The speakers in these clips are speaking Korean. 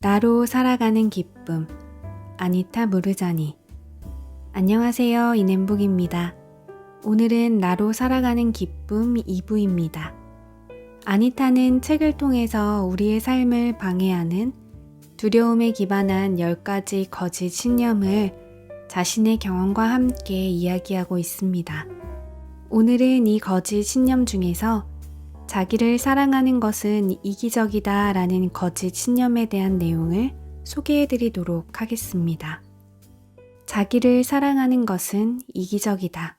나로 살아가는 기쁨, 아니타 무르자니. 안녕하세요, 이냄북입니다. 오늘은 나로 살아가는 기쁨 2부입니다. 아니타는 책을 통해서 우리의 삶을 방해하는 두려움에 기반한 10가지 거짓 신념을 자신의 경험과 함께 이야기하고 있습니다. 오늘은 이 거짓 신념 중에서 자기를 사랑하는 것은 이기적이다 라는 거짓 신념에 대한 내용을 소개해 드리도록 하겠습니다. 자기를 사랑하는 것은 이기적이다.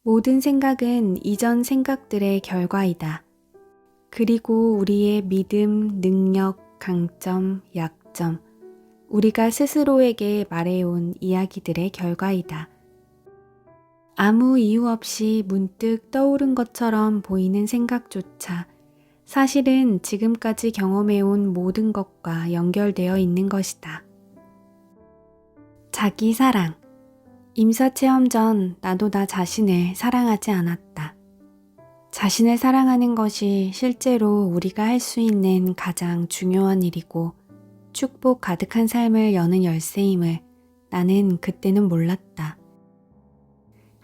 모든 생각은 이전 생각들의 결과이다. 그리고 우리의 믿음, 능력, 강점, 약점, 우리가 스스로에게 말해온 이야기들의 결과이다. 아무 이유 없이 문득 떠오른 것처럼 보이는 생각조차 사실은 지금까지 경험해온 모든 것과 연결되어 있는 것이다. 자기 사랑. 임사체험 전 나도 나 자신을 사랑하지 않았다. 자신을 사랑하는 것이 실제로 우리가 할 수 있는 가장 중요한 일이고 축복 가득한 삶을 여는 열쇠임을 나는 그때는 몰랐다.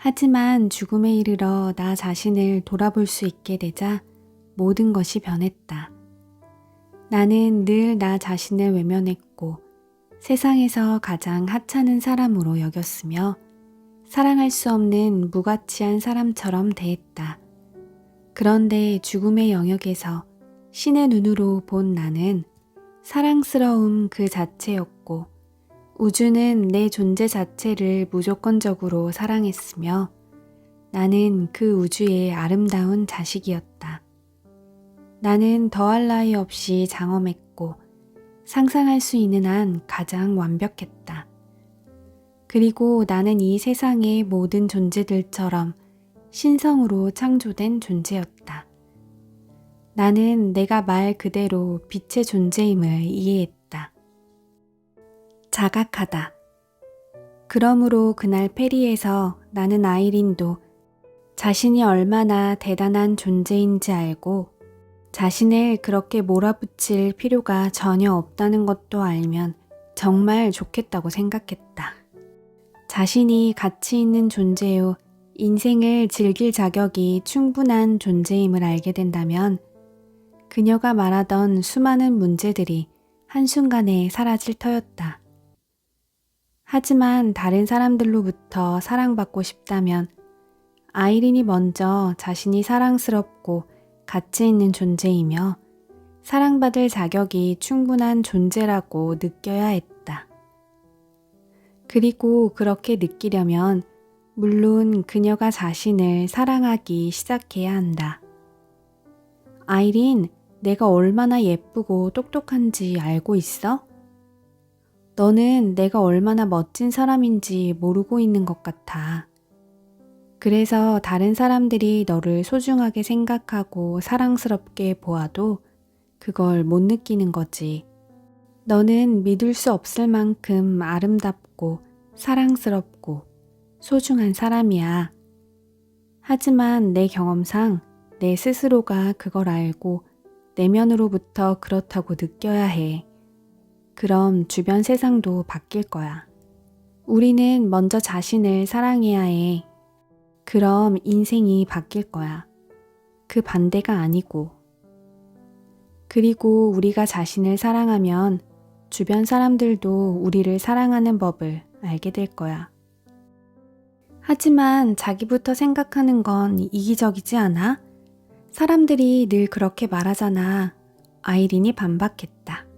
하지만 죽음에 이르러 나 자신을 돌아볼 수 있게 되자 모든 것이 변했다. 나는 늘 나 자신을 외면했고 세상에서 가장 하찮은 사람으로 여겼으며 사랑할 수 없는 무가치한 사람처럼 대했다. 그런데 죽음의 영역에서 신의 눈으로 본 나는 사랑스러움 그 자체였고 우주는 내 존재 자체를 무조건적으로 사랑했으며 나는 그 우주의 아름다운 자식이었다. 나는 더할 나위 없이 장엄했고 상상할 수 있는 한 가장 완벽했다. 그리고 나는 이 세상의 모든 존재들처럼 신성으로 창조된 존재였다. 나는 내가 말 그대로 빛의 존재임을 이해했다. 자각하다. 그러므로 그날 페리에서 나는 아이린도 자신이 얼마나 대단한 존재인지 알고 자신을 그렇게 몰아붙일 필요가 전혀 없다는 것도 알면 정말 좋겠다고 생각했다. 자신이 가치 있는 존재요, 인생을 즐길 자격이 충분한 존재임을 알게 된다면 그녀가 말하던 수많은 문제들이 한순간에 사라질 터였다. 하지만 다른 사람들로부터 사랑받고 싶다면 아이린이 먼저 자신이 사랑스럽고 가치 있는 존재이며 사랑받을 자격이 충분한 존재라고 느껴야 했다. 그리고 그렇게 느끼려면 물론 그녀가 자신을 사랑하기 시작해야 한다. 아이린, 내가 얼마나 예쁘고 똑똑한지 알고 있어? 너는 내가 얼마나 멋진 사람인지 모르고 있는 것 같아. 그래서 다른 사람들이 너를 소중하게 생각하고 사랑스럽게 보아도 그걸 못 느끼는 거지. 너는 믿을 수 없을 만큼 아름답고 사랑스럽고 소중한 사람이야. 하지만 내 경험상 내 스스로가 그걸 알고 내면으로부터 그렇다고 느껴야 해. 그럼 주변 세상도 바뀔 거야. 우리는 먼저 자신을 사랑해야 해. 그럼 인생이 바뀔 거야. 그 반대가 아니고. 그리고 우리가 자신을 사랑하면 주변 사람들도 우리를 사랑하는 법을 알게 될 거야. 하지만 자기부터 생각하는 건 이기적이지 않아? 사람들이 늘 그렇게 말하잖아. 아이린이 반박했다.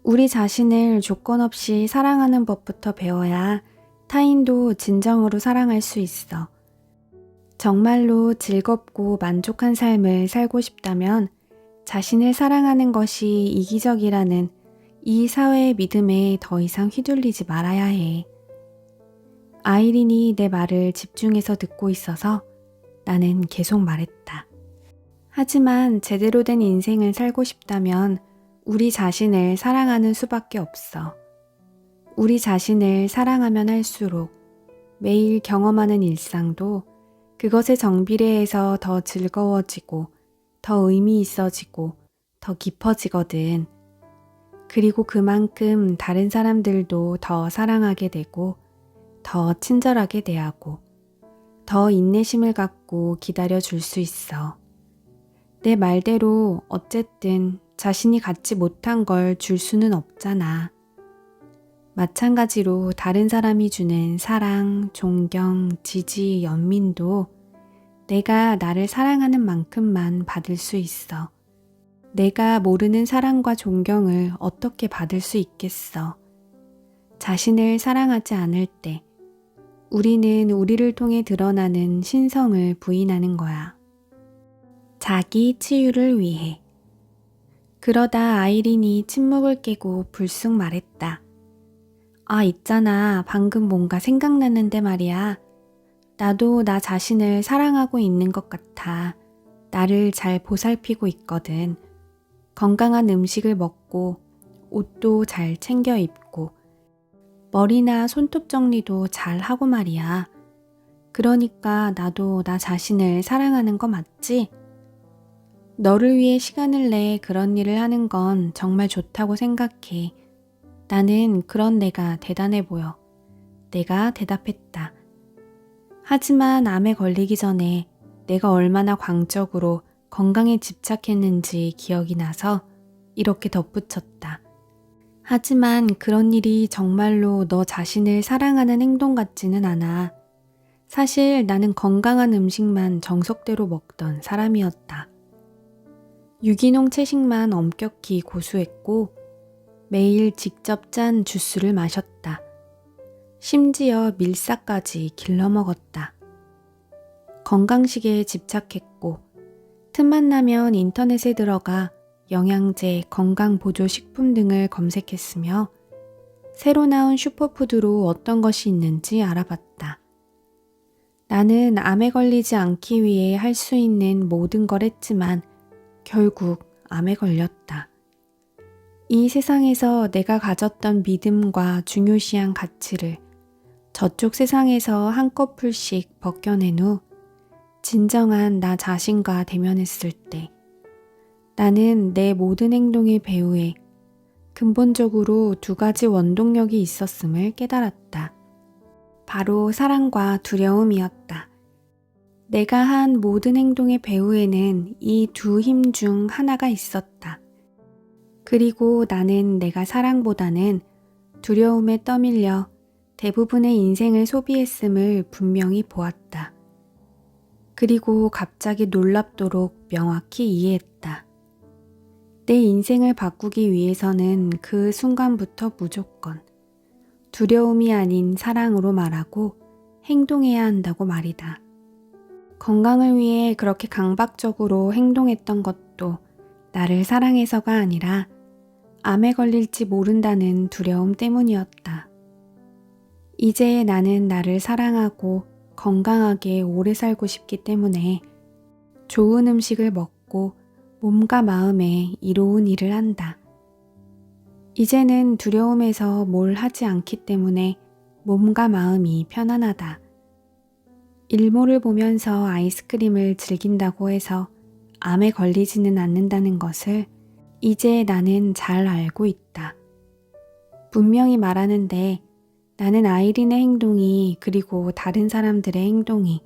우리 자신을 조건 없이 사랑하는 법부터 배워야 타인도 진정으로 사랑할 수 있어. 정말로 즐겁고 만족한 삶을 살고 싶다면 자신을 사랑하는 것이 이기적이라는 이 사회의 믿음에 더 이상 휘둘리지 말아야 해. 아이린이 내 말을 집중해서 듣고 있어서 나는 계속 말했다. 하지만 제대로 된 인생을 살고 싶다면 우리 자신을 사랑하는 수밖에 없어. 우리 자신을 사랑하면 할수록 매일 경험하는 일상도 그것에 정비례해서 더 즐거워지고 더 의미 있어지고 더 깊어지거든. 그리고 그만큼 다른 사람들도 더 사랑하게 되고, 더 친절하게 대하고, 더 인내심을 갖고 기다려 줄 수 있어. 내 말대로 어쨌든 자신이 갖지 못한 걸 줄 수는 없잖아. 마찬가지로 다른 사람이 주는 사랑, 존경, 지지, 연민도 내가 나를 사랑하는 만큼만 받을 수 있어. 내가 모르는 사랑과 존경을 어떻게 받을 수 있겠어. 자신을 사랑하지 않을 때 우리는 우리를 통해 드러나는 신성을 부인하는 거야. 자기 치유를 위해. 그러다 아이린이 침묵을 깨고 불쑥 말했다. 아, 있잖아. 방금 뭔가 생각났는데 말이야. 나도 나 자신을 사랑하고 있는 것 같아. 나를 잘 보살피고 있거든. 건강한 음식을 먹고 옷도 잘 챙겨 입고 머리나 손톱 정리도 잘 하고 말이야. 그러니까 나도 나 자신을 사랑하는 거 맞지? 너를 위해 시간을 내 그런 일을 하는 건 정말 좋다고 생각해. 나는 그런 내가 대단해 보여. 내가 대답했다. 하지만 암에 걸리기 전에 내가 얼마나 광적으로 건강에 집착했는지 기억이 나서 이렇게 덧붙였다. 하지만 그런 일이 정말로 너 자신을 사랑하는 행동 같지는 않아. 사실 나는 건강한 음식만 정석대로 먹던 사람이었다. 유기농 채식만 엄격히 고수했고 매일 직접 짠 주스를 마셨다. 심지어 밀사까지 길러 먹었다. 건강식에 집착했고 틈만 나면 인터넷에 들어가 영양제, 건강보조식품 등을 검색했으며 새로 나온 슈퍼푸드로 어떤 것이 있는지 알아봤다. 나는 암에 걸리지 않기 위해 할 수 있는 모든 걸 했지만 결국 암에 걸렸다. 이 세상에서 내가 가졌던 믿음과 중요시한 가치를 저쪽 세상에서 한꺼풀씩 벗겨낸 후 진정한 나 자신과 대면했을 때 나는 내 모든 행동의 배후에 근본적으로 두 가지 원동력이 있었음을 깨달았다. 바로 사랑과 두려움이었다. 내가 한 모든 행동의 배후에는 이 두 힘 중 하나가 있었다. 그리고 나는 내가 사랑보다는 두려움에 떠밀려 대부분의 인생을 소비했음을 분명히 보았다. 그리고 갑자기 놀랍도록 명확히 이해했다. 내 인생을 바꾸기 위해서는 그 순간부터 무조건 두려움이 아닌 사랑으로 말하고 행동해야 한다고 말이다. 건강을 위해 그렇게 강박적으로 행동했던 것도 나를 사랑해서가 아니라 암에 걸릴지 모른다는 두려움 때문이었다. 이제 나는 나를 사랑하고 건강하게 오래 살고 싶기 때문에 좋은 음식을 먹고 몸과 마음에 이로운 일을 한다. 이제는 두려움에서 뭘 하지 않기 때문에 몸과 마음이 편안하다. 일몰을 보면서 아이스크림을 즐긴다고 해서 암에 걸리지는 않는다는 것을 이제 나는 잘 알고 있다. 분명히 말하는데 나는 아이린의 행동이 그리고 다른 사람들의 행동이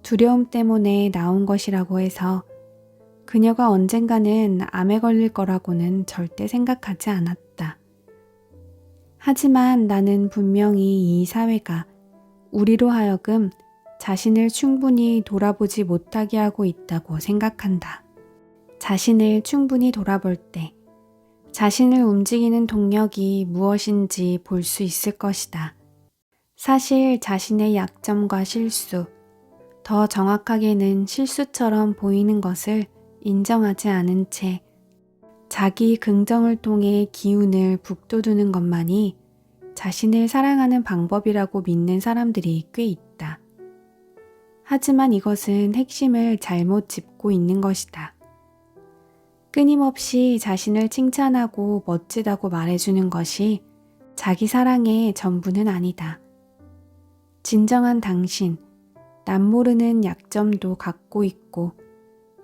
두려움 때문에 나온 것이라고 해서 그녀가 언젠가는 암에 걸릴 거라고는 절대 생각하지 않았다. 하지만 나는 분명히 이 사회가 우리로 하여금 자신을 충분히 돌아보지 못하게 하고 있다고 생각한다. 자신을 충분히 돌아볼 때 자신을 움직이는 동력이 무엇인지 볼 수 있을 것이다. 사실 자신의 약점과 실수, 더 정확하게는 실수처럼 보이는 것을 인정하지 않은 채 자기 긍정을 통해 기운을 북돋우는 것만이 자신을 사랑하는 방법이라고 믿는 사람들이 꽤 있다. 하지만 이것은 핵심을 잘못 짚고 있는 것이다. 끊임없이 자신을 칭찬하고 멋지다고 말해주는 것이 자기 사랑의 전부는 아니다. 진정한 당신, 남모르는 약점도 갖고 있고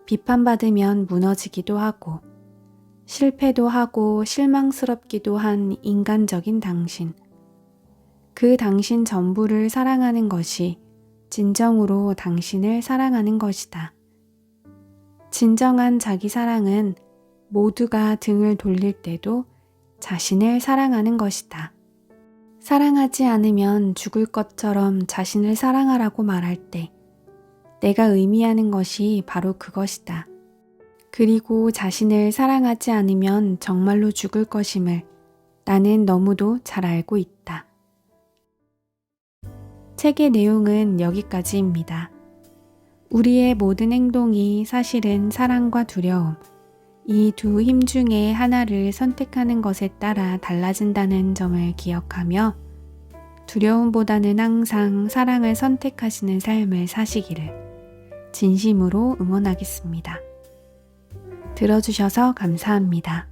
비판받으면 무너지기도 하고 실패도 하고 실망스럽기도 한 인간적인 당신. 그 당신 전부를 사랑하는 것이 진정으로 당신을 사랑하는 것이다. 진정한 자기 사랑은 모두가 등을 돌릴 때도 자신을 사랑하는 것이다. 사랑하지 않으면 죽을 것처럼 자신을 사랑하라고 말할 때 내가 의미하는 것이 바로 그것이다. 그리고 자신을 사랑하지 않으면 정말로 죽을 것임을 나는 너무도 잘 알고 있다. 책의 내용은 여기까지입니다. 우리의 모든 행동이 사실은 사랑과 두려움, 이 두 힘 중에 하나를 선택하는 것에 따라 달라진다는 점을 기억하며 두려움보다는 항상 사랑을 선택하시는 삶을 사시기를 진심으로 응원하겠습니다. 들어주셔서 감사합니다.